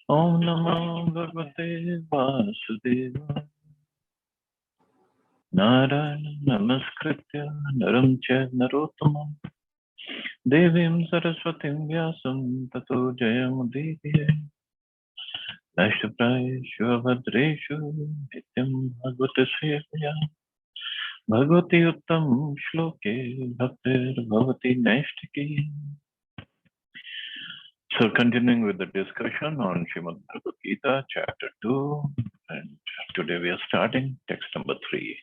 Om Namo Bhagavate Vasudeva. Narayana Namaskritya Naram Cha Narottamam Devim Saraswatim Vyasam Tato Jayamudivye Nashtapraya Shivabhadreshu Nityam Bhagavata Sevaya Bhagavati Uttam Shloke Bhaktir Bhavati Naishtiki. So continuing with the discussion on Srimad Bhagavad Gita, chapter 2, and today we are starting text number 3.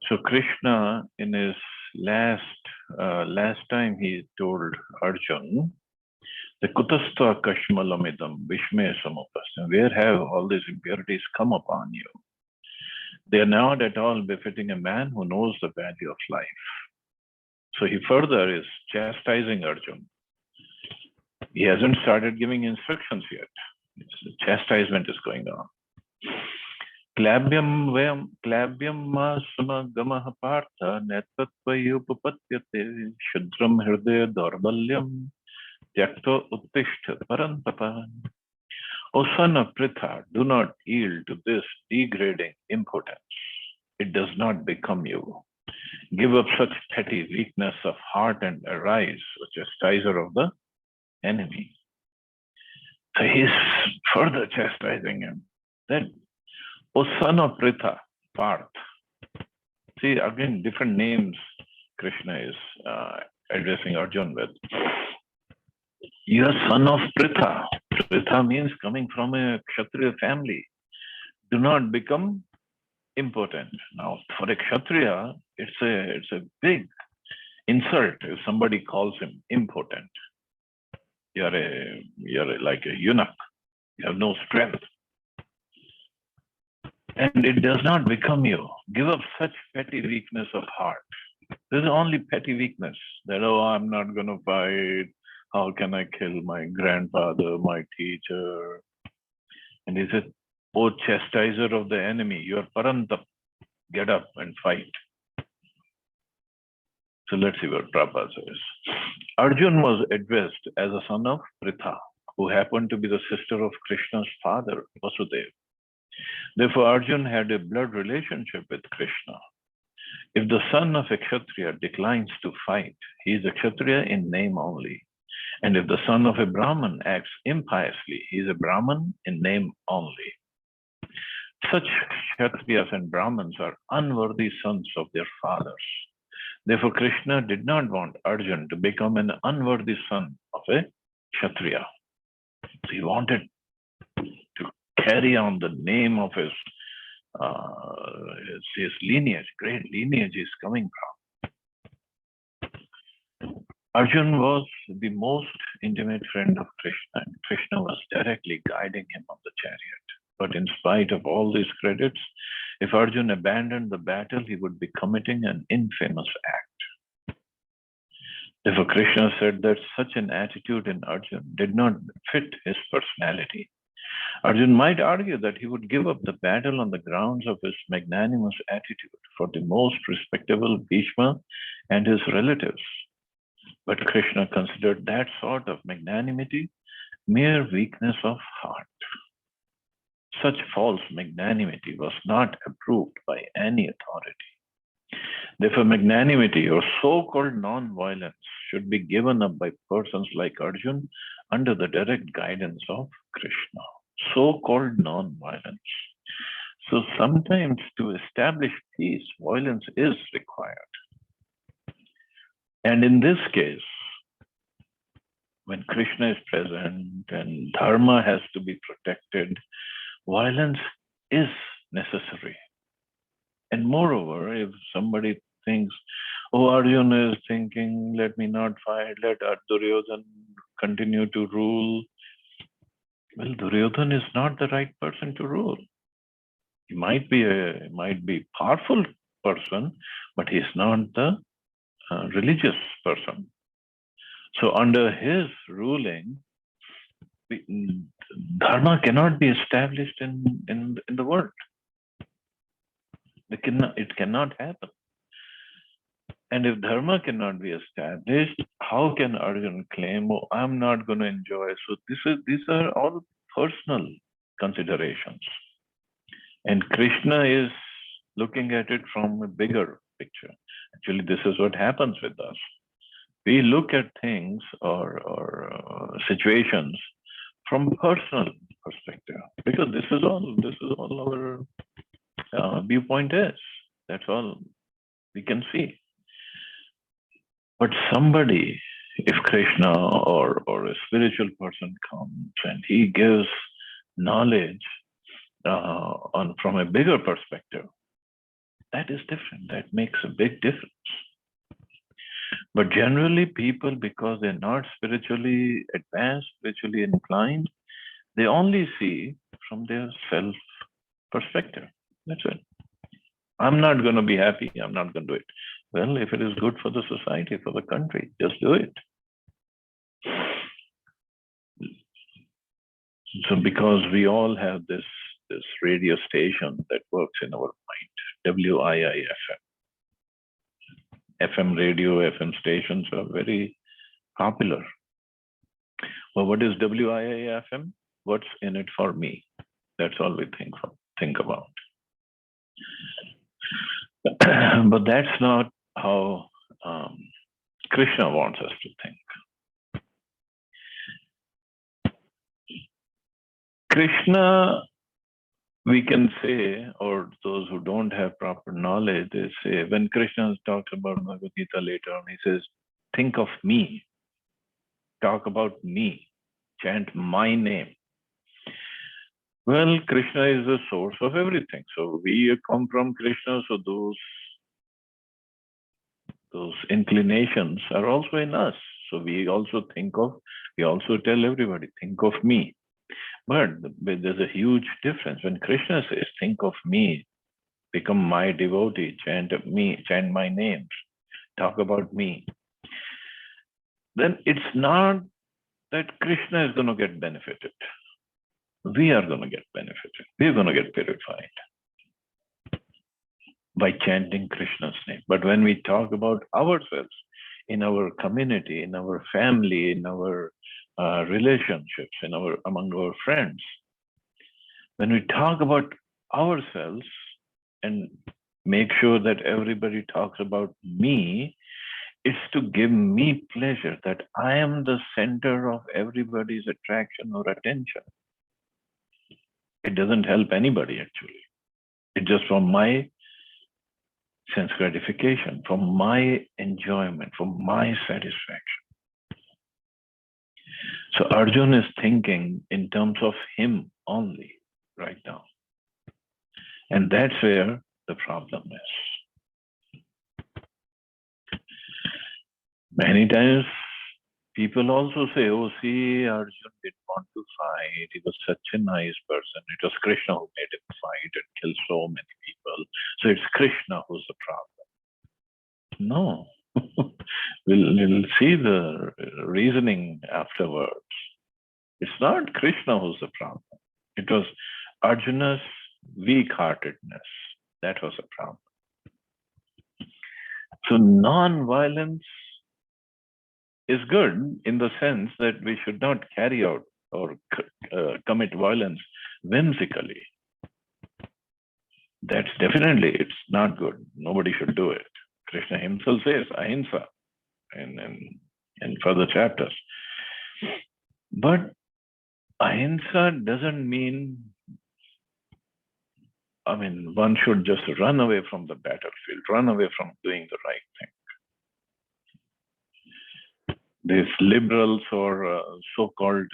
So Krishna, in his last time, he told Arjun, the Kutastha Kashmalamidam Vishme Samupastam, where have all these impurities come upon you? They are not at all befitting a man who knows the value of life. So he further is chastising Arjun. He hasn't started giving instructions yet. The chastisement is going on. Klabyam samagamaha partha netattvayupapatyate shudram hridaya dorbalyam tyakto uttishta parantapa. O son of Pritha, do not yield to this degrading impotence. It does not become you. Give up such petty weakness of heart and arise, a chastiser of the enemy. So he's further chastising him. Then, O son of Pritha, Parth. See, again, different names Krishna is addressing Arjun with. You are son of Pritha. Pritha means coming from a Kshatriya family. Do not become impotent. Now, for a Kshatriya, it's a big insult if somebody calls him impotent. You're like a eunuch. You have no strength. And it does not become you. Give up such petty weakness of heart. This is only petty weakness. That, oh, I'm not going to fight. How can I kill my grandfather, my teacher? And he said, oh, chastiser of the enemy, you are Parantap. Get up and fight. So let's see what Prabhupada says. Arjun was addressed as a son of Pritha, who happened to be the sister of Krishna's father, Vasudeva. Therefore, Arjun had a blood relationship with Krishna. If the son of a Kshatriya declines to fight, he is a Kshatriya in name only. And if the son of a Brahman acts impiously, he is a Brahman in name only. Such Kshatriyas and Brahmans are unworthy sons of their fathers. Therefore, Krishna did not want Arjun to become an unworthy son of a Kshatriya. So he wanted to carry on the name of his lineage, great lineage is coming from. Arjun was the most intimate friend of Krishna, and Krishna was directly guiding him on the chariot. But in spite of all these credits, if Arjun abandoned the battle, he would be committing an infamous act. Therefore, Krishna said that such an attitude in Arjun did not fit his personality. Arjun might argue that he would give up the battle on the grounds of his magnanimous attitude for the most respectable Bhishma and his relatives. But Krishna considered that sort of magnanimity mere weakness of heart. Such false magnanimity was not approved by any authority. Therefore, magnanimity or so-called non-violence should be given up by persons like Arjun under the direct guidance of Krishna. So-called non-violence. So sometimes to establish peace, violence is required. And in this case, when Krishna is present and dharma has to be protected, violence is necessary. And moreover, if somebody thinks, oh, Arjun is thinking, let me not fight, let Duryodhana continue to rule. Well, Duryodhana is not the right person to rule. He might be a powerful person, but he's not the religious person. So under his ruling, dharma cannot be established in the world. It cannot happen. And if dharma cannot be established, how can Arjuna claim, oh, I'm not going to enjoy? So these are all personal considerations. And Krishna is looking at it from a bigger picture. Actually, this is what happens with us. We look at things or situations from personal perspective, because this is all our viewpoint is. That's all we can see. But somebody, if Krishna or a spiritual person comes and he gives knowledge from a bigger perspective, that is different. That makes a big difference. But generally, people, because they're not spiritually advanced, spiritually inclined, they only see from their self perspective. That's it. I'm not going to be happy. I'm not going to do it. Well, if it is good for the society, for the country, just do it. So because we all have this radio station that works in our mind, WIIFM. FM radio, FM stations are very popular. Well, what is WIIFM? What's in it for me? That's all we think about. But that's not how Krishna wants us to think. Krishna, we can say, or those who don't have proper knowledge, they say, when Krishna talks about Bhagavad Gita later on, he says, think of me, talk about me, chant my name. Well, Krishna is the source of everything. So we come from Krishna, so those inclinations are also in us. So we also tell everybody, think of me. But there's a huge difference. When Krishna says, think of me, become my devotee, chant my names, talk about me, then it's not that Krishna is going to get benefited. We are going to get benefited. We're going to get purified by chanting Krishna's name. But when we talk about ourselves, in our community, in our family, in our relationships, among our friends, when we talk about ourselves and make sure that everybody talks about me, it's to give me pleasure that I am the center of everybody's attraction or attention. It doesn't help anybody, actually. It's just for my sense gratification, for my enjoyment, for my satisfaction. So Arjuna is thinking in terms of him only right now. And that's where the problem is. Many times people also say, oh, see, Arjuna didn't want to fight. He was such a nice person. It was Krishna who made him fight and kill so many people. So it's Krishna who's the problem. No. We'll see the reasoning afterwards. It's not Krishna who's the problem. It was Arjuna's weak-heartedness. That was the problem. So non-violence is good in the sense that we should not carry out or commit violence whimsically. That's definitely, it's not good. Nobody should do it. Krishna himself says ahimsa in further chapters. But ahimsa doesn't mean, one should just run away from the battlefield, run away from doing the right thing. These liberals or so-called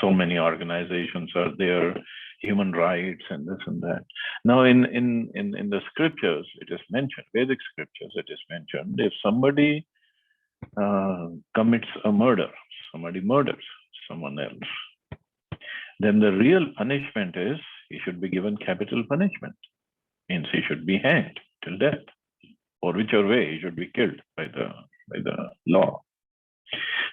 so many organizations are there, human rights and this and that. Now in the scriptures, it is mentioned, Vedic scriptures, it is mentioned, if somebody commits a murder, somebody murders someone else, then the real punishment is he should be given capital punishment. Means he should be hanged till death, or whichever way he should be killed by the law.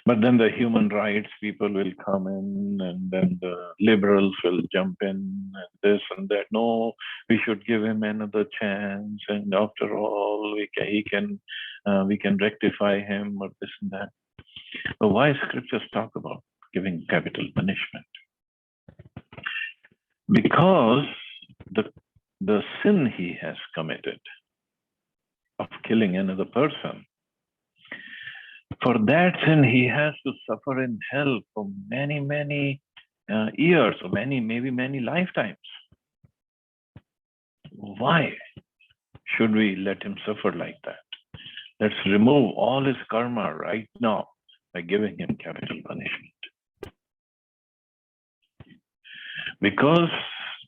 But then the human rights people will come in, and then the liberals will jump in, and this and that. No, we should give him another chance. And after all, we can rectify him, or this and that. But why scriptures talk about giving capital punishment? Because the sin he has committed of killing another person, for that sin he has to suffer in hell for many, many years, or maybe many lifetimes. Why should we let him suffer like that? Let's remove all his karma right now by giving him capital punishment. Because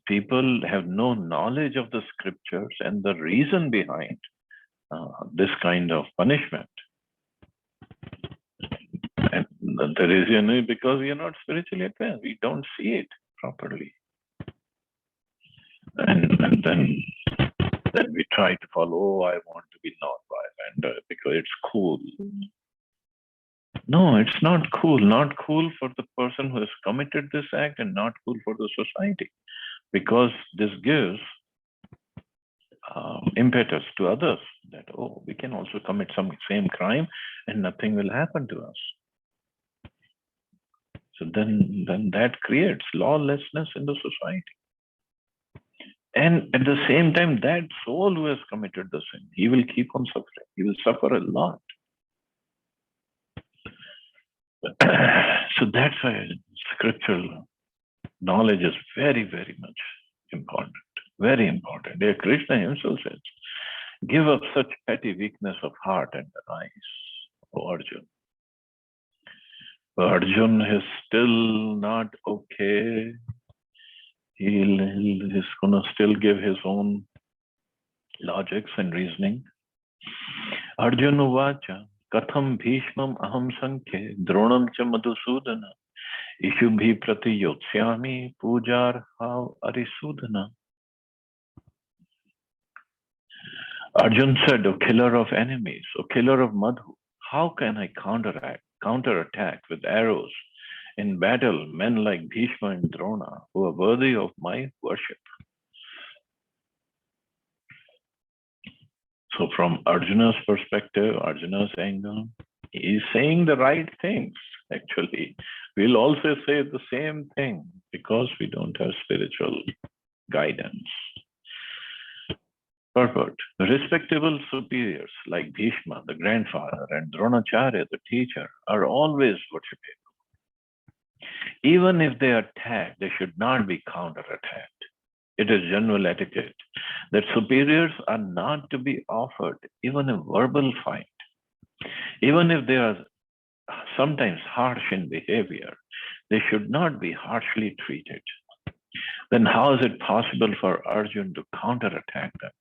people have no knowledge of the scriptures and the reason behind this kind of punishment. And the reason is because we are not spiritually advanced. We don't see it properly. And then we try to follow, I want to be non-violent because it's cool. No, it's not cool. Not cool for the person who has committed this act, and not cool for the society. Because this gives impetus to others that, oh, we can also commit some same crime and nothing will happen to us. So then that creates lawlessness in the society. And at the same time, that soul who has committed the sin, he will keep on suffering. He will suffer a lot. So that's why scriptural knowledge is very, very much important. Very important. Dear Krishna himself says, give up such petty weakness of heart and eyes, O Arjun. But Arjun is still not okay. He's going to still give his own logics and reasoning. Arjun uvacha katham bhishmam aham sankhe dronam cha madhusudana ishubhi pratiyotsyami pujar hav arisudana. Arjun said, O killer of enemies, O killer of Madhu, how can I counterattack with arrows in battle men like Bhishma and Drona who are worthy of my worship? So from Arjuna's perspective, Arjuna's angle, he is saying the right things, actually. We'll also say the same thing because we don't have spiritual guidance. Purport. Respectable superiors like Bhishma, the grandfather, and Dronacharya, the teacher, are always worshipable. Even if they are attacked, they should not be counterattacked. It is general etiquette that superiors are not to be offered even a verbal fight. Even if they are sometimes harsh in behavior, they should not be harshly treated. Then how is it possible for Arjun to counterattack them?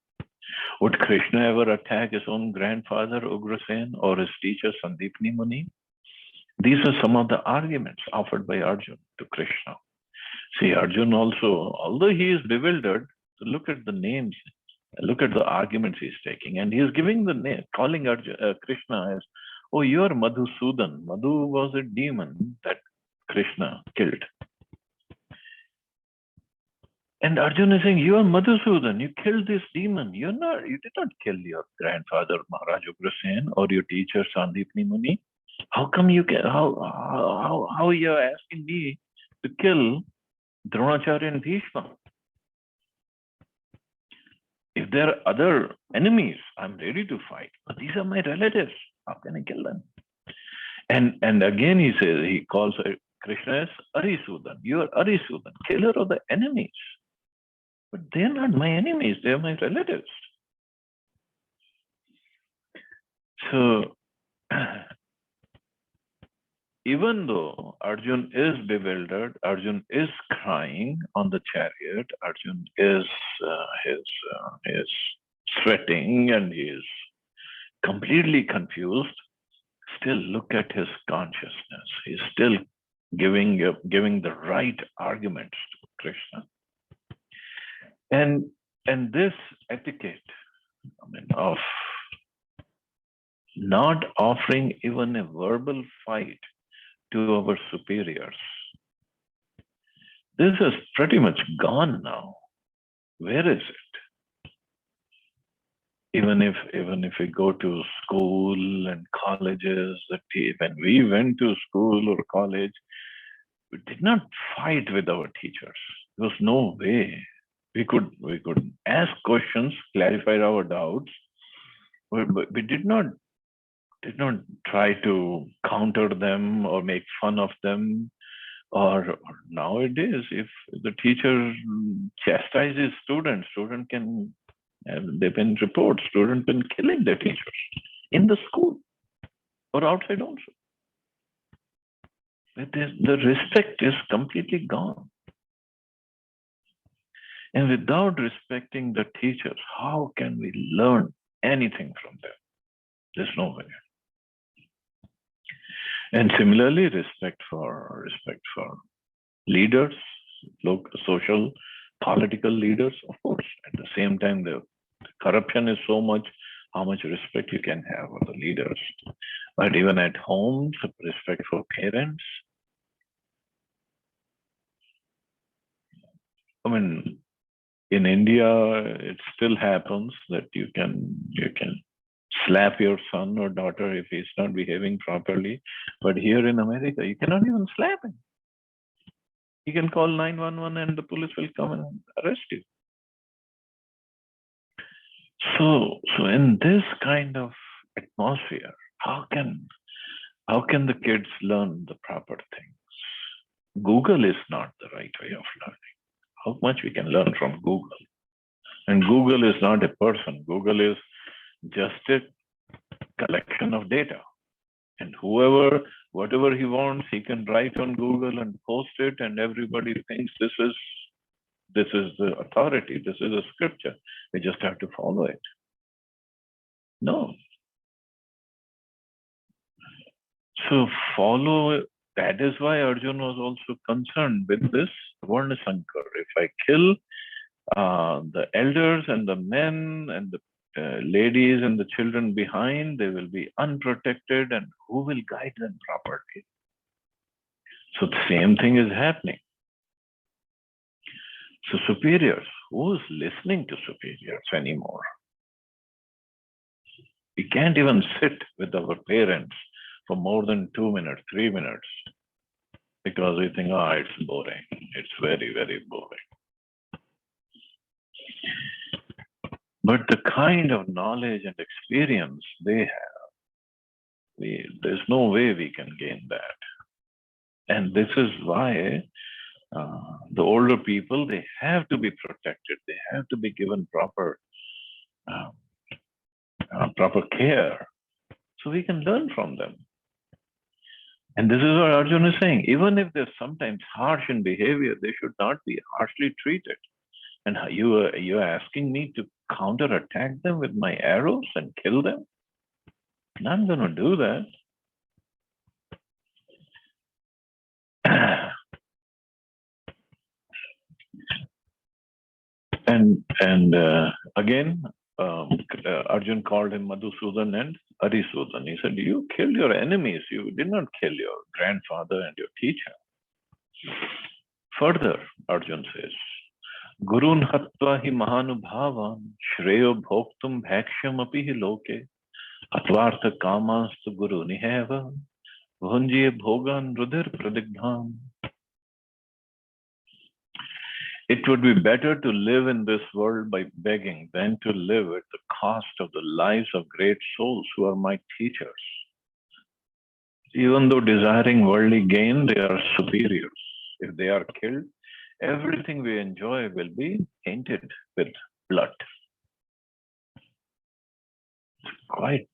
Would Krishna ever attack his own grandfather Ugrasen or his teacher Sandipni Muni? These are some of the arguments offered by Arjun to Krishna. See, Arjun also, although he is bewildered, look at the names, look at the arguments he's taking, and he's giving the name, calling Krishna as, oh, you're Madhusudan. Madhu was a demon that Krishna killed. And Arjun is saying, you are Madhusudan, you killed this demon. You did not kill your grandfather Maharaj Ugrasen or your teacher Sandipni Muni. How come you can, how you're asking me to kill Dronacharya and Bhishma? If there are other enemies, I'm ready to fight. But these are my relatives. How can I kill them? And again he says, he calls Krishna as Arisudan. You are Arisudan, killer of the enemies. But they're not my enemies, they're my relatives. So even though Arjun is bewildered, Arjun is crying on the chariot, Arjun is sweating and he is completely confused, still look at his consciousness. He's still giving the right arguments to Krishna. And this etiquette, of not offering even a verbal fight to our superiors. This is pretty much gone now. Where is it? Even if we go to school and colleges, when we went to school or college, we did not fight with our teachers. There was no way. We could ask questions, clarify our doubts, but we did not try to counter them or make fun of them. Or nowadays, if the teacher chastises students, student can they've been reports, students been killing their teachers in the school or outside also. The respect is completely gone. And without respecting the teachers, how can we learn anything from them? There's no way. And similarly, respect for leaders, local, social, political leaders, of course. At the same time, the corruption is so much, how much respect you can have for the leaders. But even at home, respect for parents. I mean, in India, it still happens that you can slap your son or daughter if he's not behaving properly. But here in America, you cannot even slap him. You can call 911 and the police will come and arrest you. So in this kind of atmosphere, how can the kids learn the proper things? Google is not the right way of learning. How much we can learn from Google? And Google is not a person. Google is just a collection of data. And whatever he wants, he can write on Google and post it, and everybody thinks this is the authority, this is a scripture. We just have to follow it. No. So that is why Arjuna was also concerned with this Varna Sankar. If I kill the elders and the men and the ladies and the children behind, they will be unprotected, and who will guide them properly? So the same thing is happening. So superiors, who is listening to superiors anymore? We can't even sit with our parents for more than 2 minutes, 3 minutes, because we think, it's boring. It's very, very boring. But the kind of knowledge and experience they have, there's no way we can gain that. And this is why the older people, they have to be protected. They have to be given proper care so we can learn from them. And this is what Arjuna is saying. Even if they're sometimes harsh in behavior, they should not be harshly treated. And you're asking me to counterattack them with my arrows and kill them? I'm not going to do that. And again, Arjun called him Madhusudan and Arisudan. He said, you killed your enemies. You did not kill your grandfather and your teacher. Further, Arjun says, Gurun hatva hi mahanubhavan shreyo bhoktum bhaksham api hi loke atvartha kamastu guru niheva bhunjiye bhogan rudir pradigdham. It would be better to live in this world by begging than to live at the cost of the lives of great souls who are my teachers. Even though desiring worldly gain, they are superiors. If they are killed, everything we enjoy will be tainted with blood. Quite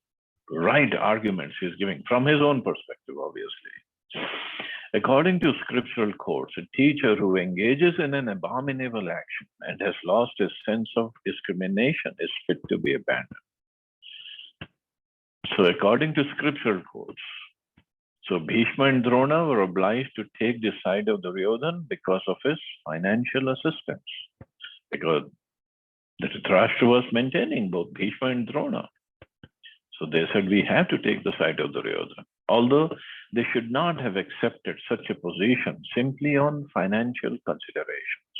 right arguments he's giving from his own perspective, obviously. According to scriptural codes, a teacher who engages in an abominable action and has lost his sense of discrimination is fit to be abandoned. So according to scriptural codes, so Bhishma and Drona were obliged to take the side of Duryodhana because of his financial assistance. Because Dhritarashtra was maintaining both Bhishma and Drona. So they said, we have to take the side of Duryodhana. although they should not have accepted such a position simply on financial considerations.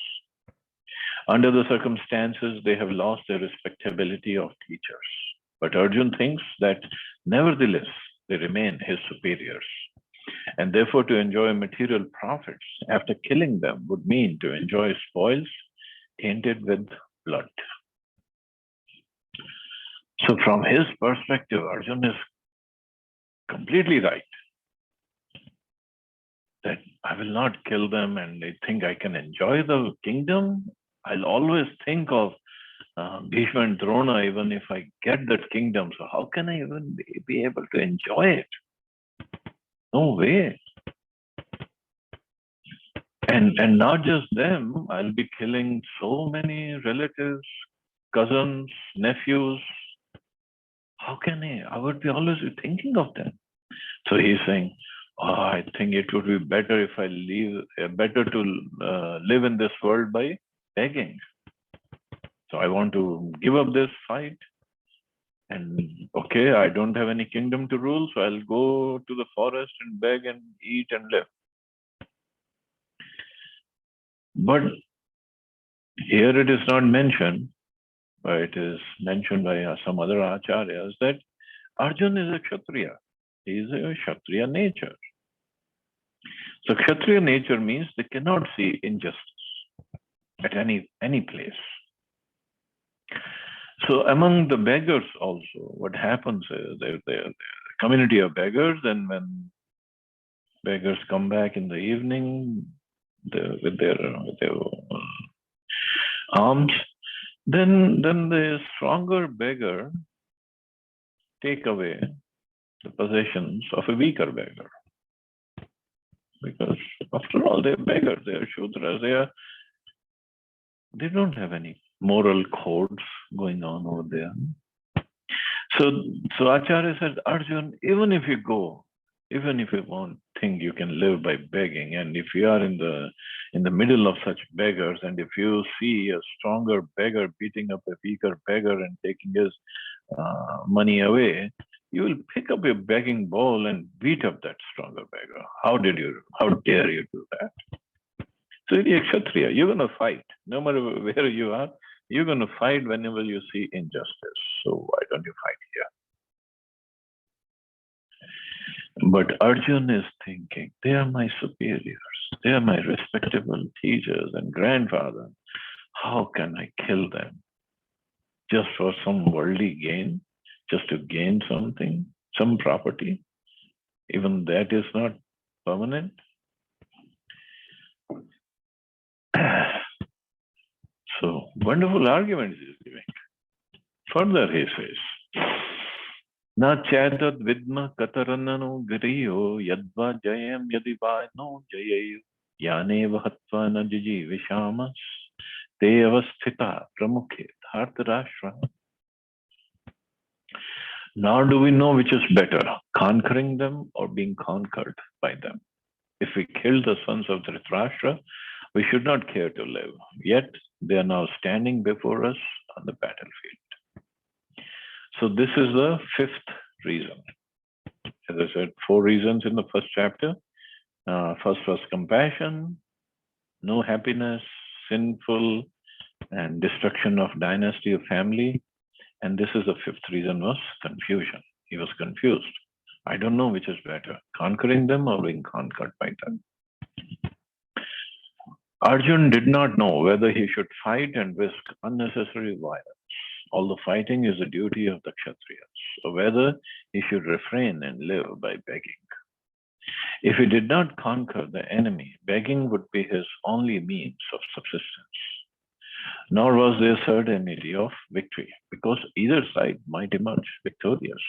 Under the circumstances, they have lost their respectability of teachers. But Arjun thinks that nevertheless, they remain his superiors. And therefore, to enjoy material profits after killing them would mean to enjoy spoils tainted with blood. So from his perspective, Arjun is completely right that I will not kill them and they think I can enjoy the kingdom. I'll always think of Bhishma and Drona even if I get that kingdom. So how can I even be able to enjoy it? No way. And not just them, I'll be killing so many relatives, cousins, nephews. How can I would be always thinking of them. So he's saying, I think it would be better if I better to live in this world by begging. So I want to give up this fight. And okay, I don't have any kingdom to rule, so I'll go to the forest and beg and eat and live. But here it is not mentioned, but it is mentioned by some other acharyas that Arjun is a Kshatriya. He is a Kshatriya nature. So Kshatriya nature means they cannot see injustice at any place. So among the beggars also, what happens is they're a community of beggars, and when beggars come back in the evening with their alms, then the stronger beggar take away the possessions of a weaker beggar. Because after all, they're beggars, they are Shudras, they don't have any moral codes going on over there. So Acharya said, Arjun, even if you won't think you can live by begging, and if you are in the middle of such beggars, and if you see a stronger beggar beating up a weaker beggar and taking his money away, you will pick up your begging bowl and beat up that stronger beggar. How dare you do that? So you're a Kshatriya, you're going to fight. No matter where you are, you're going to fight whenever you see injustice. So why don't you fight here? But Arjun is thinking, they are my superiors. They are my respectable teachers and grandfather. How can I kill them? Just for some worldly gain? Just to gain something, some property? Even that is not permanent. So, wonderful arguments he is giving. Further he says, Na chaitad vidma kataranano giriyo yadva jayam yadiva no jayayu yane vahatva na jiji vishamas te avasthita pramukhe dhartarashra. Nor do we know which is better, conquering them or being conquered by them. If we kill the sons of Dhritarashtra, we should not care to live. Yet they are now standing before us on the battlefield. So this is the fifth reason. As I said, 4 reasons in the first chapter. First was compassion, no happiness, sinful, and destruction of dynasty of family. And this is the 5th reason was confusion. He was confused. I don't know which is better, conquering them or being conquered by them. Arjun did not know whether he should fight and risk unnecessary violence. Although fighting is the duty of the Kshatriyas, or whether he should refrain and live by begging. If he did not conquer the enemy, begging would be his only means of subsistence. Nor was there certainty of victory, because either side might emerge victorious.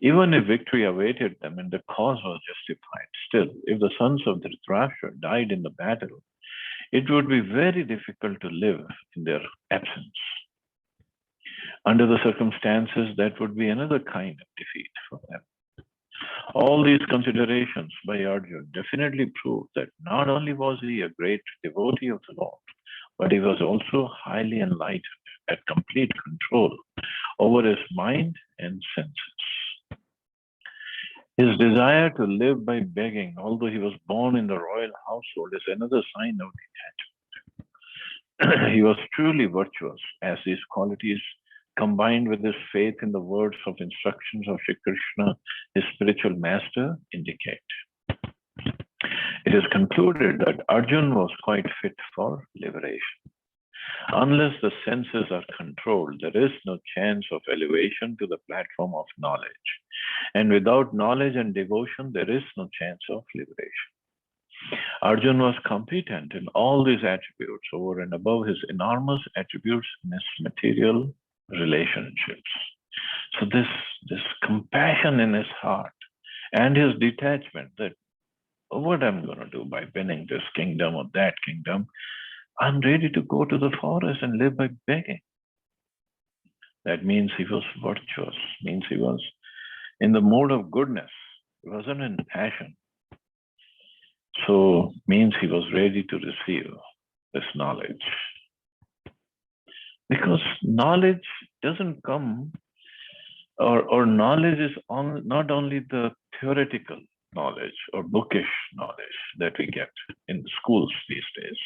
Even if victory awaited them and the cause was justified, still, if the sons of Dhritarashtra died in the battle, it would be very difficult to live in their absence. Under the circumstances, that would be another kind of defeat for them. All these considerations by Arjuna definitely prove that not only was he a great devotee of the Lord, but he was also highly enlightened, had complete control over his mind and senses. His desire to live by begging, although he was born in the royal household, is another sign of detachment. He was truly virtuous, as these qualities, combined with his faith in the words of instructions of Shri Krishna, his spiritual master, indicate. It is concluded that Arjun was quite fit for liberation. Unless the senses are controlled, there is no chance of elevation to the platform of knowledge. And without knowledge and devotion, there is no chance of liberation. Arjun was competent in all these attributes over and above his enormous attributes in his material relationships. So this compassion in his heart and his detachment that what I'm going to do by winning this kingdom or that kingdom, I'm ready to go to the forest and live by begging. That means he was virtuous, means he was in the mode of goodness. He wasn't in passion. So means he was ready to receive this knowledge. Because knowledge doesn't come, or knowledge is not only the theoretical knowledge or bookish knowledge that we get in the schools these days.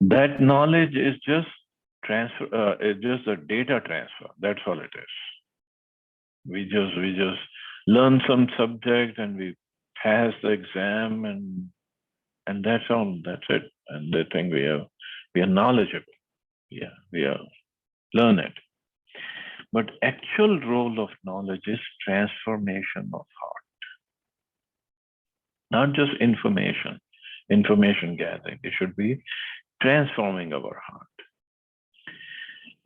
That knowledge is just transfer, it's just a data transfer. That's all it is. We just learn some subject and we pass the exam and that's all. That's it. And they think we are knowledgeable. Yeah, we are learned. But actual role of knowledge is transformation of heart. Not just information gathering. It should be transforming our heart.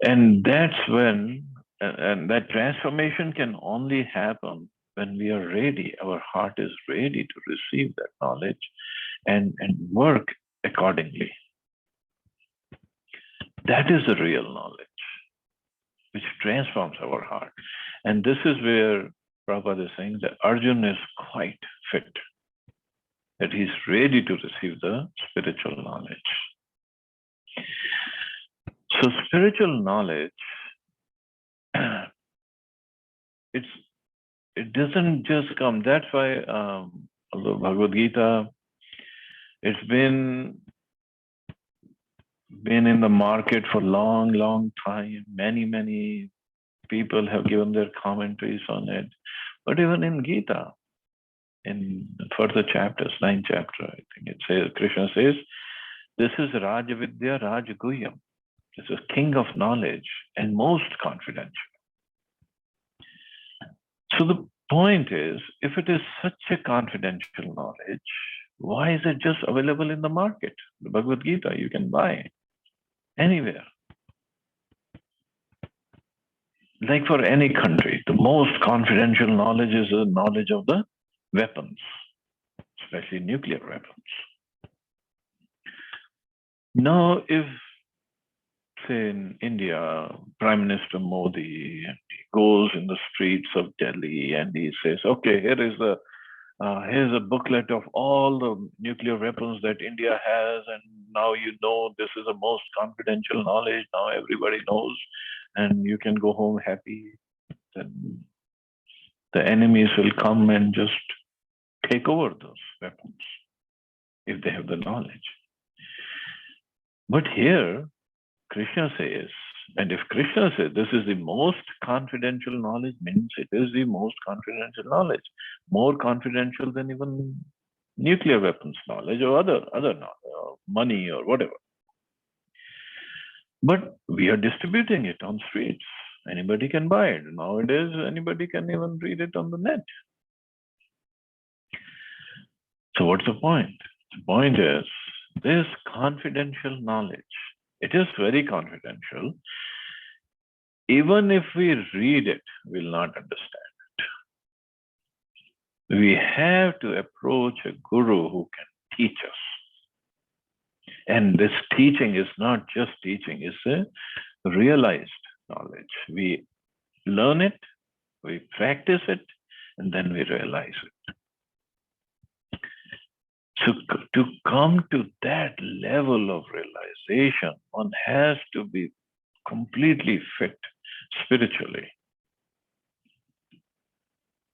And that's when, and that transformation can only happen when we are ready. Our heart is ready to receive that knowledge and work accordingly. That is the real knowledge, which transforms our heart. And this is where Prabhupada is saying that Arjun is quite fit, that he's ready to receive the spiritual knowledge. So spiritual knowledge, it doesn't just come. That's why, although Bhagavad Gita, it's been in the market for long time. Many people have given their commentaries on it. But even in Gita, in further chapters, 9th chapter, I think it says, Krishna says, this is Rajavidya Rajaguyam. This is king of knowledge and most confidential. So the point is, if it is such a confidential knowledge, why is it just available in the market? The Bhagavad Gita, you can buy anywhere. Like for any country, the most confidential knowledge is the knowledge of the weapons, especially nuclear weapons. Now, if, say in India, Prime Minister Modi goes in the streets of Delhi and he says, okay, here's a booklet of all the nuclear weapons that India has, and now you know this is the most confidential knowledge, now everybody knows, and you can go home happy. Then the enemies will come and just take over those weapons if they have the knowledge. But here, Krishna says, and if Krishna says this is the most confidential knowledge, means it is the most confidential knowledge, more confidential than even nuclear weapons knowledge or other knowledge, or money or whatever. But we are distributing it on streets. Anybody can buy it. Nowadays, anybody can even read it on the net. So what's the point? The point is, this confidential knowledge, it is very confidential. Even if we read it, we'll not understand it. We have to approach a guru who can teach us. And this teaching is not just teaching, it's a realized knowledge. We learn it, we practice it, and then we realize it. So to come to that level of realization, one has to be completely fit spiritually.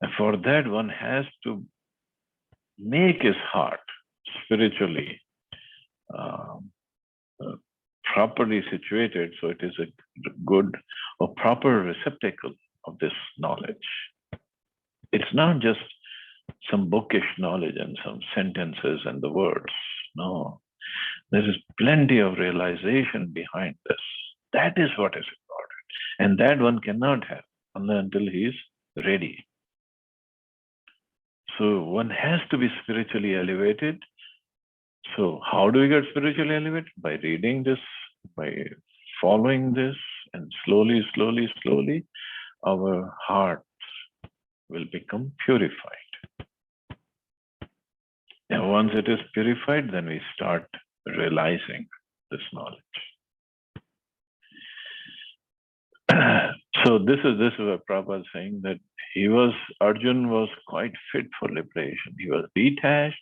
And for that, one has to make his heart spiritually um, uh, properly situated, so it is a good or proper receptacle of this knowledge. It's not just some bookish knowledge and some sentences and the words. No, there is plenty of realization behind this. That is what is important. And that one cannot have until he is ready. So one has to be spiritually elevated. So how do we get spiritually elevated? By reading this, by following this, and slowly, slowly, slowly, our hearts will become purified. And once it is purified, then we start realizing this knowledge. So this is what Prabhupada is saying, that Arjun was quite fit for liberation. He was detached,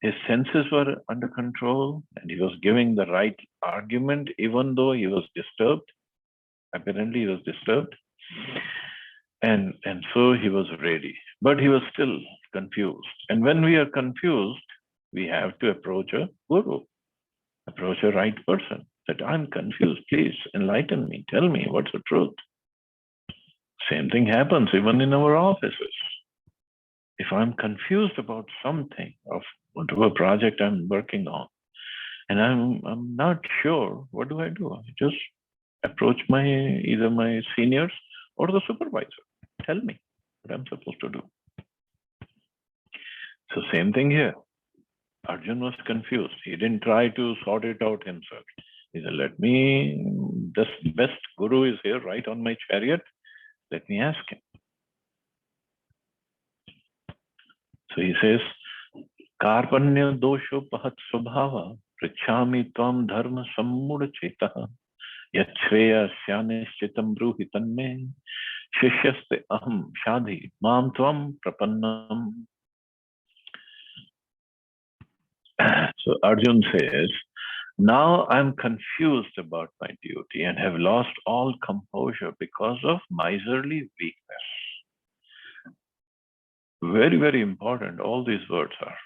his senses were under control, and he was giving the right argument, even though he was disturbed. Apparently he was disturbed. And so he was ready, but he was still confused. And when we are confused, we have to approach a guru, approach a right person. That I'm confused, please enlighten me, tell me what's the truth. Same thing happens even in our offices. If I'm confused about something of whatever project I'm working on, and I'm not sure, what do? I just approach either my seniors or the supervisor. Tell me what I'm supposed to do. So same thing here. Arjun was confused. He didn't try to sort it out himself. He said, this best guru is here right on my chariot. Let me ask him. So he says, Karpanya dosho pahat subhava prichami tvam dharma sammud chetaha yachreya syanishchitam bruhi tanme shishyaste aham shadhi mam tvam prapannam. So Arjun says, now I'm confused about my duty and have lost all composure because of miserly weakness. Very, very important, all these words are.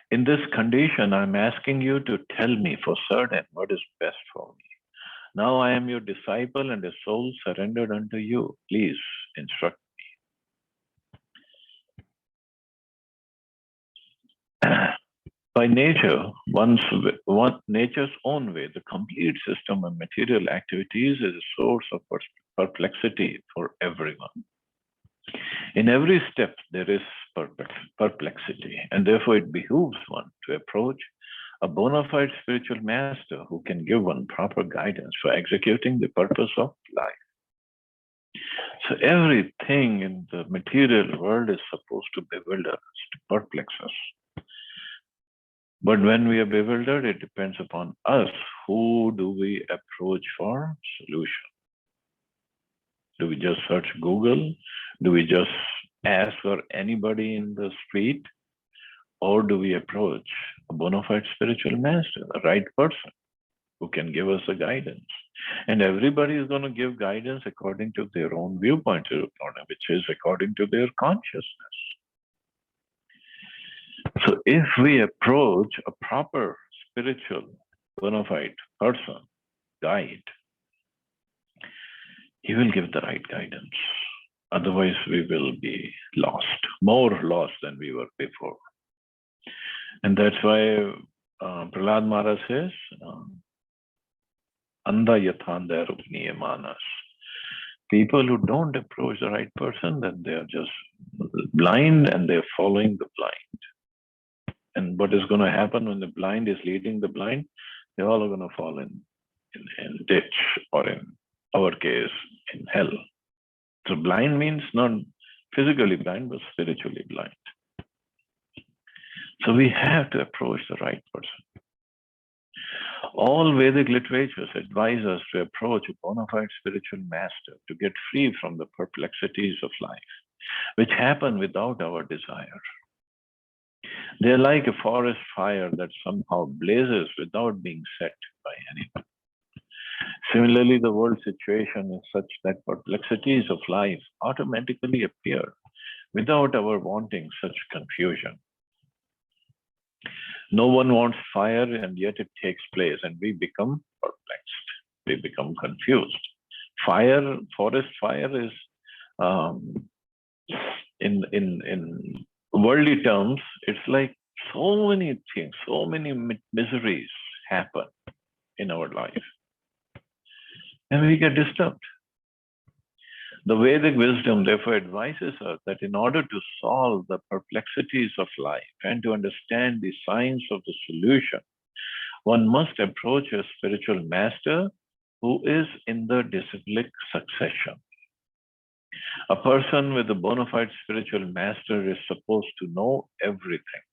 In this condition, I'm asking you to tell me for certain what is best for me. Now I am your disciple and a soul surrendered unto you. Please instruct me. By nature, nature's own way, the complete system of material activities is a source of perplexity for everyone. In every step, there is perplexity, and therefore it behooves one to approach a bona fide spiritual master who can give one proper guidance for executing the purpose of life. So everything in the material world is supposed to bewilder us, to perplex us. But when we are bewildered, it depends upon us. Who do we approach for solution? Do we just search Google? Do we just ask for anybody in the street? Or do we approach a bona fide spiritual master, the right person who can give us the guidance? And everybody is going to give guidance according to their own viewpoint, which is according to their consciousness. So if we approach a proper spiritual bona fide person, guide, he will give the right guidance. Otherwise, we will be lost, more lost than we were before. And that's why Prahlad Maharaj says, Anda yathanda rupniya manas. People who don't approach the right person, then they are just blind and they're following the blind. And what is going to happen when the blind is leading the blind? They're all going to fall in ditch, or in our case, in hell. So blind means not physically blind, but spiritually blind. So we have to approach the right person. All Vedic literatures advise us to approach a bona fide spiritual master to get free from the perplexities of life, which happen without our desire. They're like a forest fire that somehow blazes without being set by anyone. Similarly, the world situation is such that perplexities of life automatically appear without our wanting such confusion. No one wants fire, and yet it takes place, and we become perplexed. We become confused. Fire, forest fire is, um, in worldly terms, it's like so many things, so many miseries happen in our life, and we get disturbed. The Vedic wisdom therefore advises us that in order to solve the perplexities of life and to understand the signs of the solution, one must approach a spiritual master who is in the disciplic succession. A person with a bona fide spiritual master is supposed to know everything.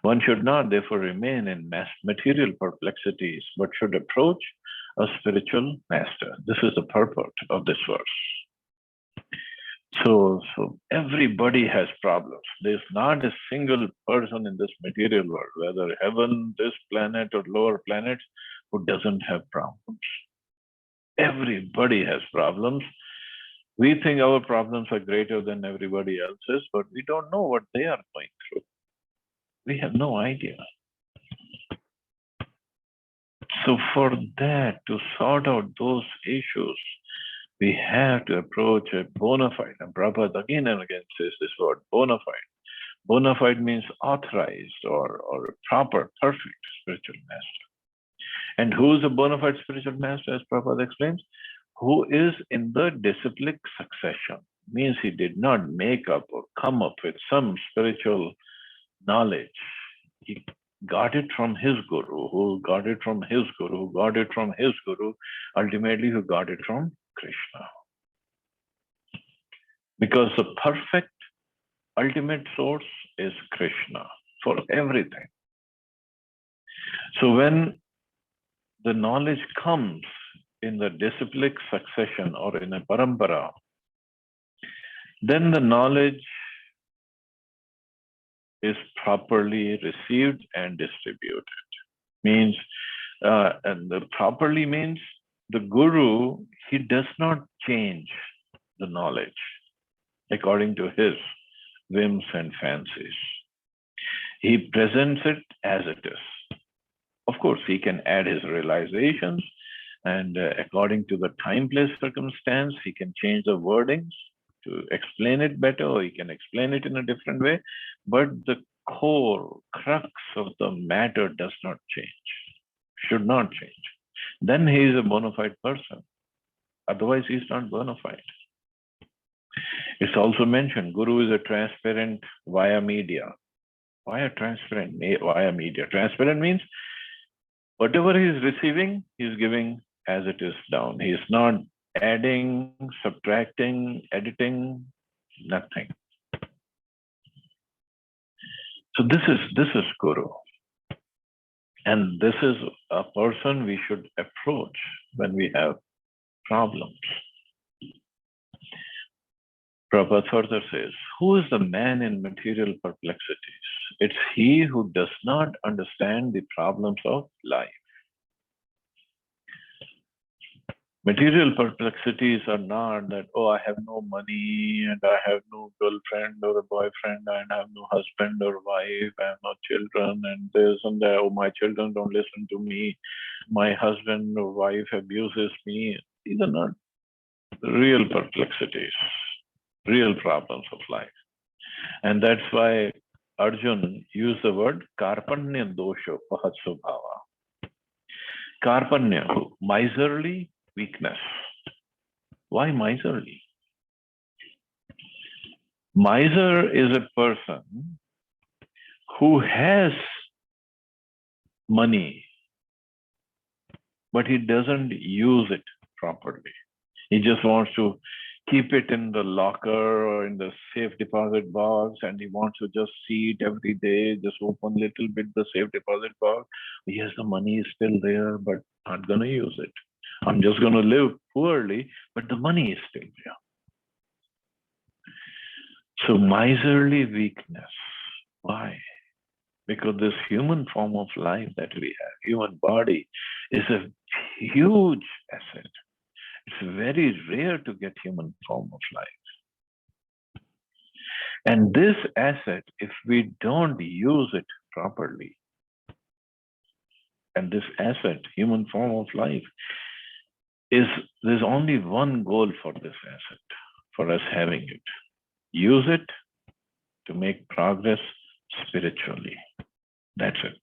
One should not therefore remain in material perplexities, but should approach a spiritual master. This is the purport of this verse. So everybody has problems. There's not a single person in this material world, whether heaven, this planet, or lower planets, who doesn't have problems. Everybody has problems. We think our problems are greater than everybody else's, but we don't know what they are going through. We have no idea. So for that, to sort out those issues, we have to approach a bona fide. And Prabhupada again and again says this word, bona fide. Bona fide means authorized or proper, perfect spiritual master. And who is a bona fide spiritual master, as Prabhupada explains? Who is in the disciplic succession. Means he did not make up or come up with some spiritual knowledge. He got it from his guru, who got it from his guru, who got it from his guru, ultimately who got it from Krishna. Because the perfect ultimate source is Krishna for everything. So when the knowledge comes in the disciplic succession or in a parampara, then the knowledge is properly received and distributed. Means, and the properly means the guru, he does not change the knowledge according to his whims and fancies. He presents it as it is. Of course, he can add his realizations, and according to the time, place, circumstance, he can change the wordings to explain it better, or he can explain it in a different way. But the core crux of the matter does not change, should not change. Then he is a bona fide person. Otherwise, he is not bona fide. It's also mentioned, Guru is a transparent via media. Why a transparent via media? Transparent means whatever he is receiving, he is giving as it is down. He is not adding, subtracting, editing, nothing. So this is Guru. And this is a person we should approach when we have problems. Prabhupada further says, who is the man in material perplexities? It's he who does not understand the problems of life. Material perplexities are not that, oh, I have no money and I have no girlfriend or a boyfriend and I have no husband or wife, I have no children and this and that, oh, my children don't listen to me, my husband or wife abuses me. These are not real perplexities, real problems of life. And that's why Arjun used the word karpanya dosho pahatsubhava. Karpanya, miserly weakness. Why miserly? Miser is a person who has money, but he doesn't use it properly. He just wants to keep it in the locker or in the safe deposit box, and he wants to just see it every day, just open a little bit the safe deposit box. Yes, the money is still there, but I'm not going to use it. I'm just going to live poorly, but the money is still there. So miserly weakness. Why? Because this human form of life that we have, human body, is a huge asset. It's very rare to get human form of life. And this asset, if we don't use it properly, and this asset, human form of life, there's only one goal for this asset, for us having it. Use it to make progress spiritually. That's it.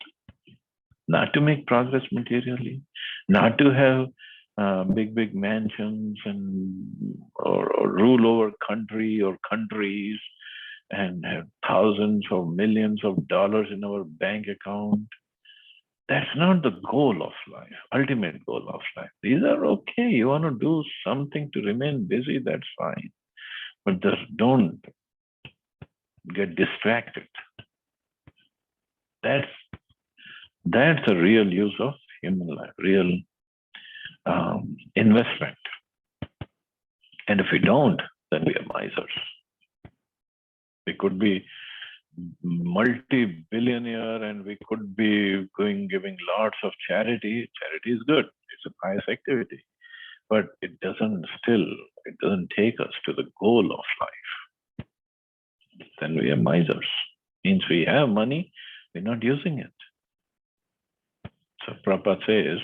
Not to make progress materially, not to have big mansions or rule over country or countries and have thousands or millions of dollars in our bank account. That's not the goal of life, ultimate goal of life. These are okay. You want to do something to remain busy, that's fine. But just don't get distracted. That's a real use of human life, real investment. And if we don't, then we are misers. We could be multi-billionaire and we could be giving lots of charity. Charity is good. It's a pious activity. But it doesn't take us to the goal of life. Then we are misers. Means we have money, we're not using it. So Prabhupada says,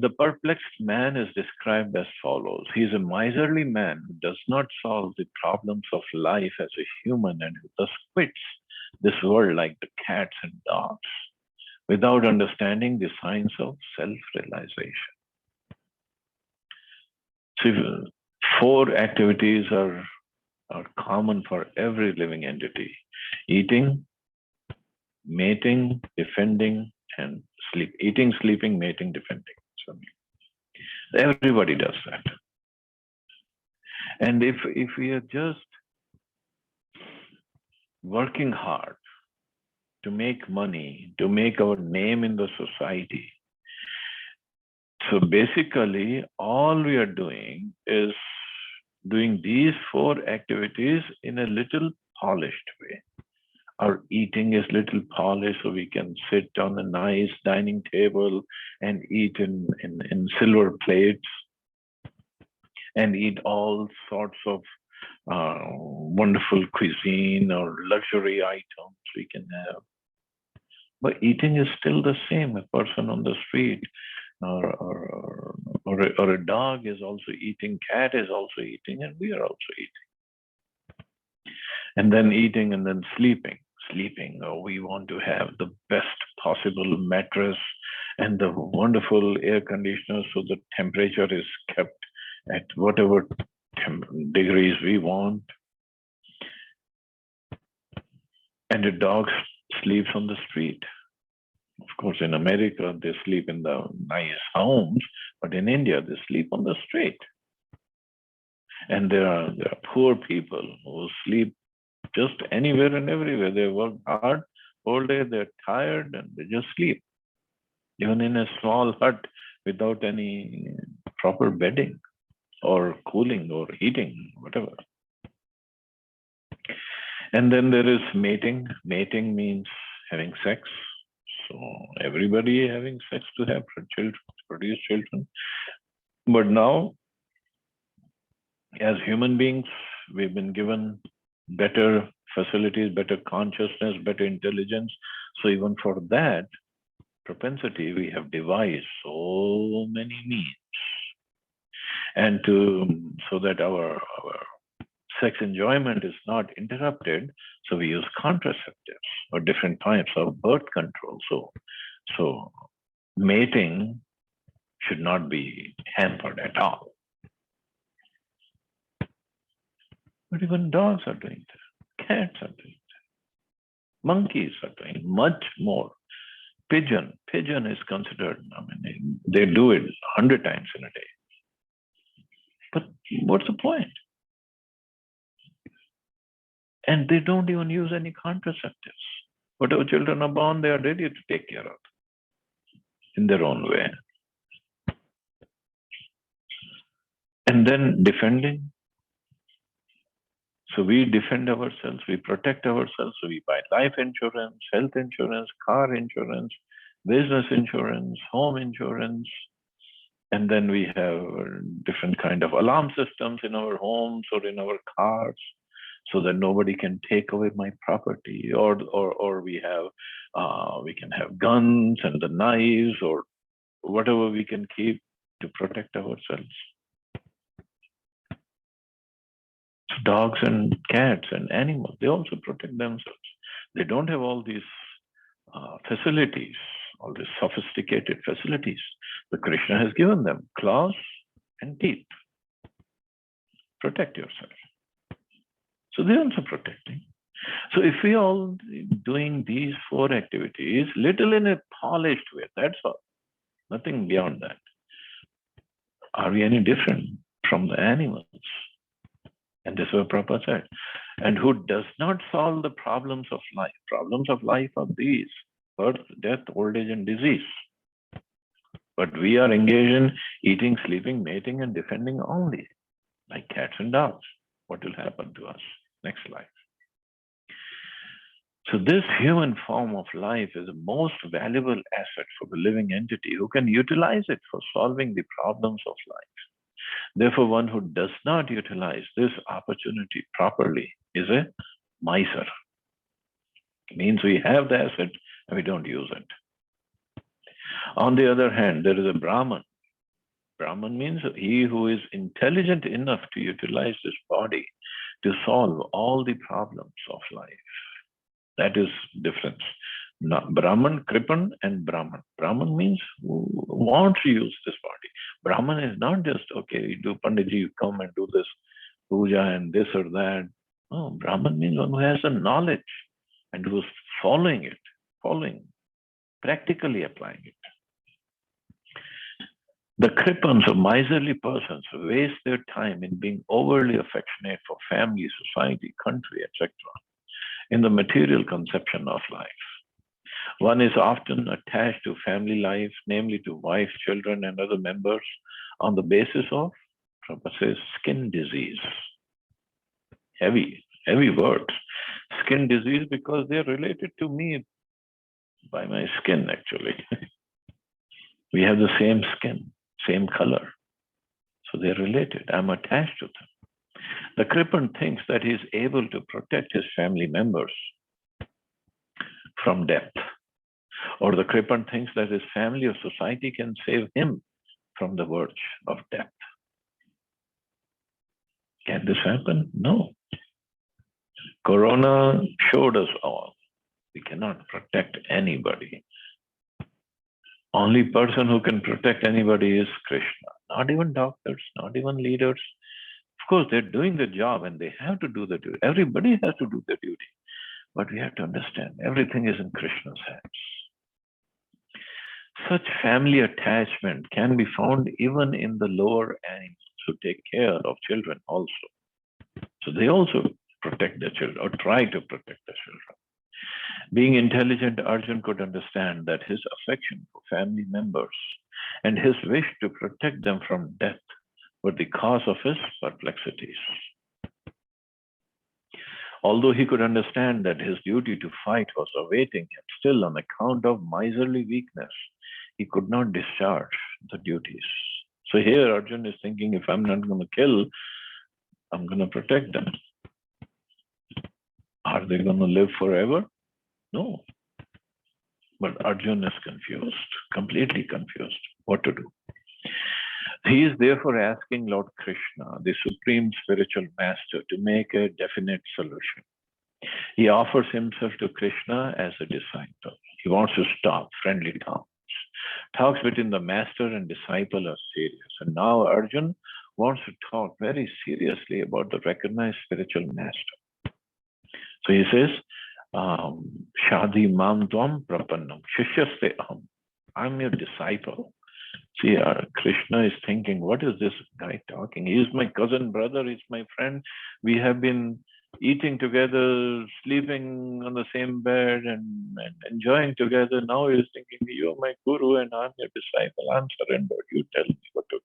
the perplexed man is described as follows. He is a miserly man who does not solve the problems of life as a human and who thus quits this world like the cats and dogs without understanding the science of self-realization. So 4 activities are common for every living entity: eating, mating, defending, and sleep. Eating, sleeping, mating, defending. So everybody does that. And if we are just working hard to make money, to make our name in the society, so basically all we are doing is doing these 4 activities in a little polished way. Our eating is little polished, so we can sit on a nice dining table and eat in silver plates and eat all sorts of wonderful cuisine or luxury items we can have. But eating is still the same. A person on the street or a dog is also eating, cat is also eating, and we are also eating. And then eating and then sleeping. We want to have the best possible mattress and the wonderful air conditioner so the temperature is kept at whatever degrees we want. And the dog sleeps on the street. Of course, in America, they sleep in the nice homes, but in India, they sleep on the street. And there are poor people who sleep just anywhere and everywhere. They work hard all day, they're tired, and they just sleep. Even in a small hut without any proper bedding or cooling or heating, whatever. And then there is mating. Mating means having sex. So everybody having sex to have children, to produce children. But now, as human beings, we've been given better facilities, better consciousness, better intelligence. So even for that propensity, we have devised so many means. And so that our sex enjoyment is not interrupted, so we use contraceptives or different types of birth control. So mating should not be hampered at all. But even dogs are doing that. Cats are doing that. Monkeys are doing much more. Pigeon is considered, they do it 100 times in a day. But what's the point? And they don't even use any contraceptives. Whatever children are born, they are ready to take care of in their own way. And then defending. So we defend ourselves, we protect ourselves. So we buy life insurance, health insurance, car insurance, business insurance, home insurance. And then we have different kind of alarm systems in our homes or in our cars. so that nobody can take away my property, or we can have guns and the knives or whatever we can keep to protect ourselves. Dogs and cats and animals, they also protect themselves. They don't have all these facilities, all these sophisticated facilities. The Krishna has given them claws and teeth. Protect yourself. So they're also protecting. So if we all doing these 4 activities, little in a polished way, that's all. Nothing beyond that. Are we any different from the animals? And this is what Prabhupada said. And who does not solve the problems of life? Problems of life are these: birth, death, old age, and disease. But we are engaged in eating, sleeping, mating, and defending only, like cats and dogs. What will happen to us? Next slide. So this human form of life is the most valuable asset for the living entity who can utilize it for solving the problems of life. Therefore, one who does not utilize this opportunity properly is a miser. It means we have the asset and we don't use it. On the other hand, there is a Brahman. Brahman means he who is intelligent enough to utilize this body to solve all the problems of life. That is difference. Brahman, Kripan, and Brahman. Brahman means who wants to use this body. Brahman is not just, okay, you do Panditji, you come and do this puja and this or that. No, Brahman means one who has the knowledge and who is following, practically applying it. The Kripans, or miserly persons, waste their time in being overly affectionate for family, society, country, etc., in the material conception of life. One is often attached to family life, namely to wife, children, and other members, on the basis of, Prabhupada says, skin disease. Heavy words. Skin disease because they're related to me by my skin, actually. We have the same skin, same color. So they're related. I'm attached to them. The Kripan thinks that he's able to protect his family members from death. Or the Kripan thinks that his family or society can save him from the verge of death. Can this happen? No. Corona showed us all. We cannot protect anybody. Only person who can protect anybody is Krishna. Not even doctors, not even leaders. Of course, they're doing the job and they have to do the duty. Everybody has to do the duty. But we have to understand, everything is in Krishna's hands. Such family attachment can be found even in the lower animals who take care of children also. So they also protect their children or try to protect their children. Being intelligent, Arjun could understand that his affection for family members and his wish to protect them from death were the cause of his perplexities. Although he could understand that his duty to fight was awaiting him, still on account of miserly weakness, he could not discharge the duties. So here Arjun is thinking, if I'm not going to kill, I'm going to protect them. Are they going to live forever? No. But Arjun is confused, completely confused, what to do. He is therefore asking Lord Krishna, the Supreme Spiritual Master, to make a definite solution. He offers himself to Krishna as a disciple. He wants to stop friendly talks. Talks between the master and disciple are serious. And now Arjun wants to talk very seriously about the recognized spiritual master. So he says, Shadi mam dvam prapannam, shishyaste aham. I'm your disciple. See, Krishna is thinking, what is this guy talking? He is my cousin brother, he's my friend. We have been eating together, sleeping on the same bed and enjoying together. Now he is thinking, you're my guru and I'm your disciple. I'm surrendered. You tell me what to do.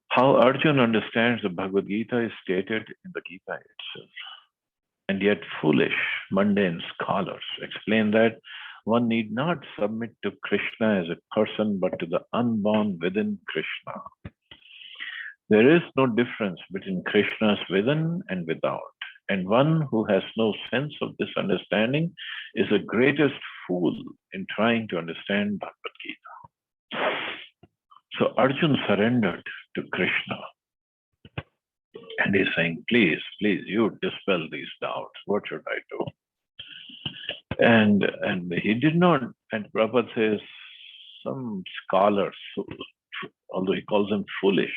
How Arjun understands the Bhagavad Gita is stated in the Gita itself. And yet foolish, mundane scholars explain that one need not submit to Krishna as a person, but to the unborn within Krishna. There is no difference between Krishna's within and without. And one who has no sense of this understanding is the greatest fool in trying to understand Bhagavad Gita. So Arjun surrendered to Krishna. And he's saying, please, please, you dispel these doubts. What should I do? And he did not, and Prabhupada says, some scholars, although he calls them foolish,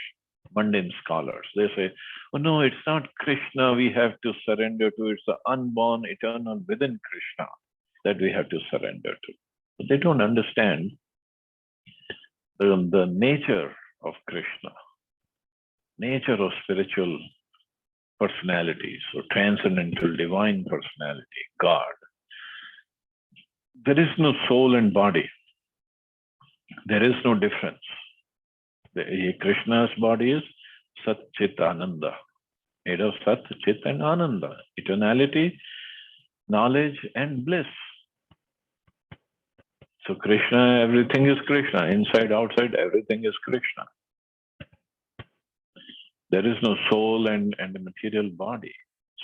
mundane scholars, they say, oh no, it's not Krishna we have to surrender to, it's the unborn eternal within Krishna that we have to surrender to. But they don't understand the nature of Krishna, nature of spiritual personalities or transcendental divine personality, God. There is no soul and body. There is no difference. Krishna's body is Sat Chit Ananda, made of Sat, Chit and Ananda, eternality, knowledge and bliss. So Krishna, everything is Krishna. Inside, outside, everything is Krishna. There is no soul and a material body.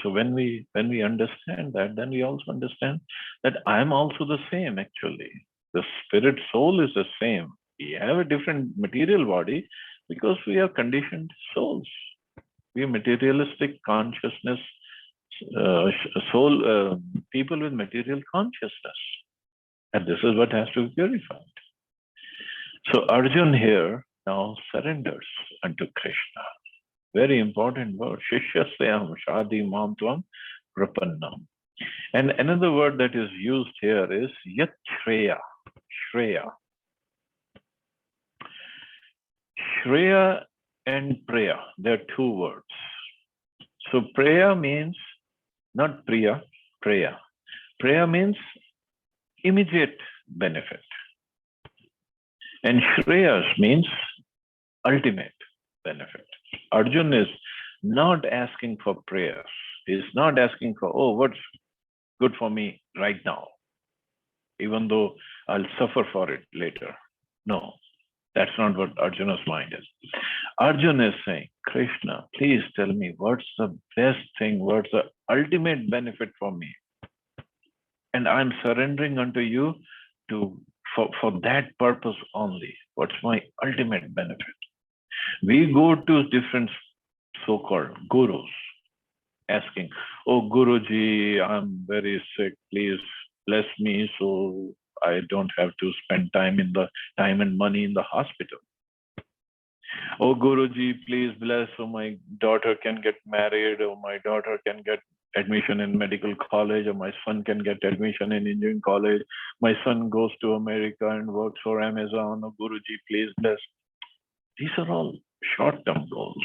So when we understand that, then we also understand that I am also the same actually. The spirit soul is the same. We have a different material body because we are conditioned souls. We are materialistic consciousness, soul, people with material consciousness. And this is what has to be purified. So Arjun here now surrenders unto Krishna. Very important word. Shishyasayam shadi mam tvam prapannam. And another word that is used here is yat shreya. Shreya. Shreya and Preya, they are two words. So Preya means not Priya, Preya. Preya means immediate benefit. And Shreyas means ultimate benefit. Arjun is not asking for prayers. He's not asking for, oh, what's good for me right now, even though I'll suffer for it later. No, that's not what Arjuna's mind is. Arjun is saying, Krishna, please tell me what's the best thing, what's the ultimate benefit for me. And I'm surrendering unto you for that purpose only. What's my ultimate benefit? We go to different so-called gurus asking, oh, Guruji, I'm very sick. Please bless me so I don't have to spend time and money in the hospital. Oh, Guruji, please bless so my daughter can get married, or my daughter can get admission in medical college, or my son can get admission in engineering college. My son goes to America and works for Amazon. Oh, Guruji, please bless. These are all short-term goals.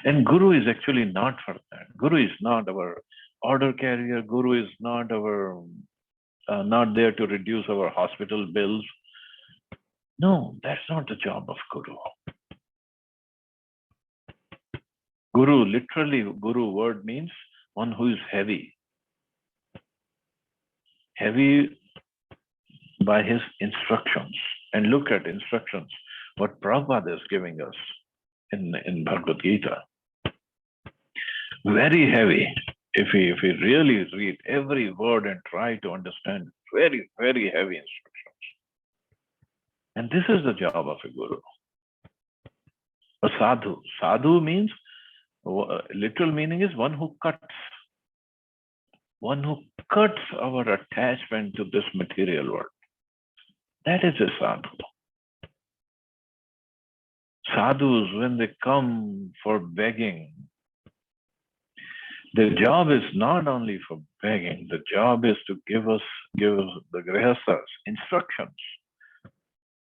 And Guru is actually not for that. Guru is not our order carrier. Guru is not our not there to reduce our hospital bills. No, that's not the job of Guru. Guru, literally, Guru word means one who is heavy. Heavy by his instructions. And look at instructions, what Prabhupada is giving us in Bhagavad Gita. Very heavy. If we really read every word and try to understand, very, very heavy instructions. And this is the job of a guru. A sadhu. Sadhu means, literal meaning is one who cuts. One who cuts our attachment to this material world. That is a sadhu. Sadhus, when they come for begging, their job is not only for begging, the job is to give us the grihasthas instructions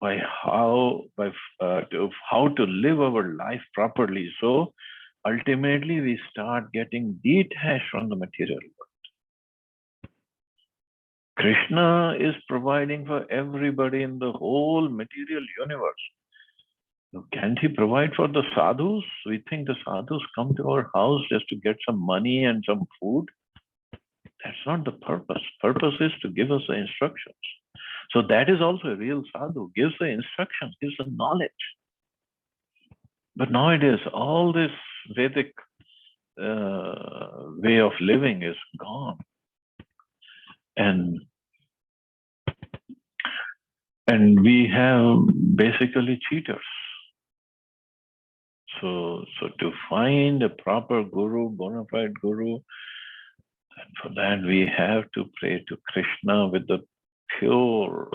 by how to live our life properly. So ultimately we start getting detached from the material world. Krishna is providing for everybody in the whole material universe. So can't he provide for the sadhus? We think the sadhus come to our house just to get some money and some food. That's not the purpose. Purpose is to give us the instructions. So that is also a real sadhu. Gives the instructions, gives the knowledge. But nowadays, all this Vedic way of living is gone. And we have basically cheaters. So to find a proper guru, bona fide guru, and for that we have to pray to Krishna with the pure,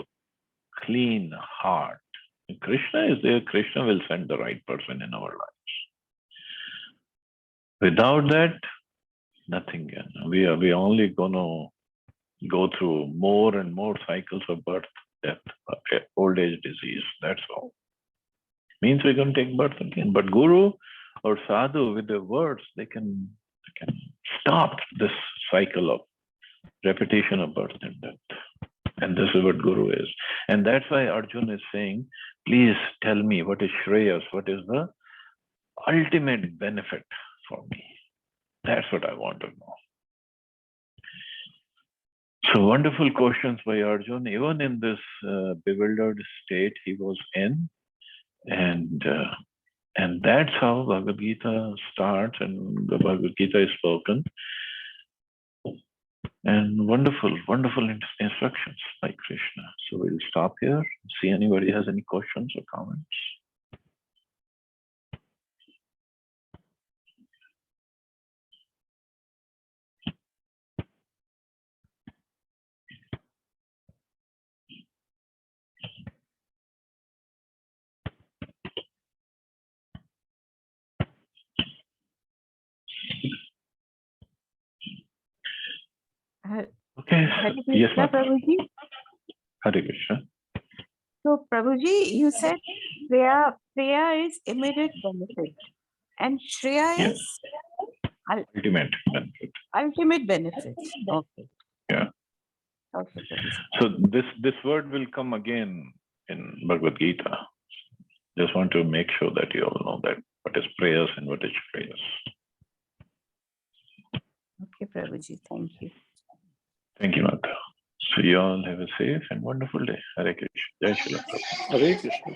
clean heart. If Krishna is there, Krishna will send the right person in our lives. Without that, nothing can. We are only going to go through more and more cycles of birth, death, old age, disease. That's all. Means we're going to take birth again. But Guru or Sadhu, with their words, they can stop this cycle of repetition of birth and death. And this is what Guru is. And that's why Arjuna is saying, please tell me what is Shreyas, what is the ultimate benefit for me. That's what I want to know. So wonderful questions by Arjuna. Even in this bewildered state he was in, and that's how Bhagavad Gita starts, and the Bhagavad Gita is spoken. And wonderful, wonderful instructions by Krishna. So we'll stop here. See anybody has any questions or comments. Okay. Yes, ma'am. Prabhuji. Hare Krishna. So, Prabhuji, you said Priya is immediate benefit, and Shreya Yes. is Ultimate benefit. ultimate benefit. Okay. Yeah. Okay, Prabhuji. So this word will come again in Bhagavad Gita. Just want to make sure that you all know that what is prayers and what is prayers. Okay, Prabhuji. Thank you. Thank you, Mata. So you all have a safe and wonderful day. Hare Krishna. Jai Shri Prabhupada. Hare Krishna.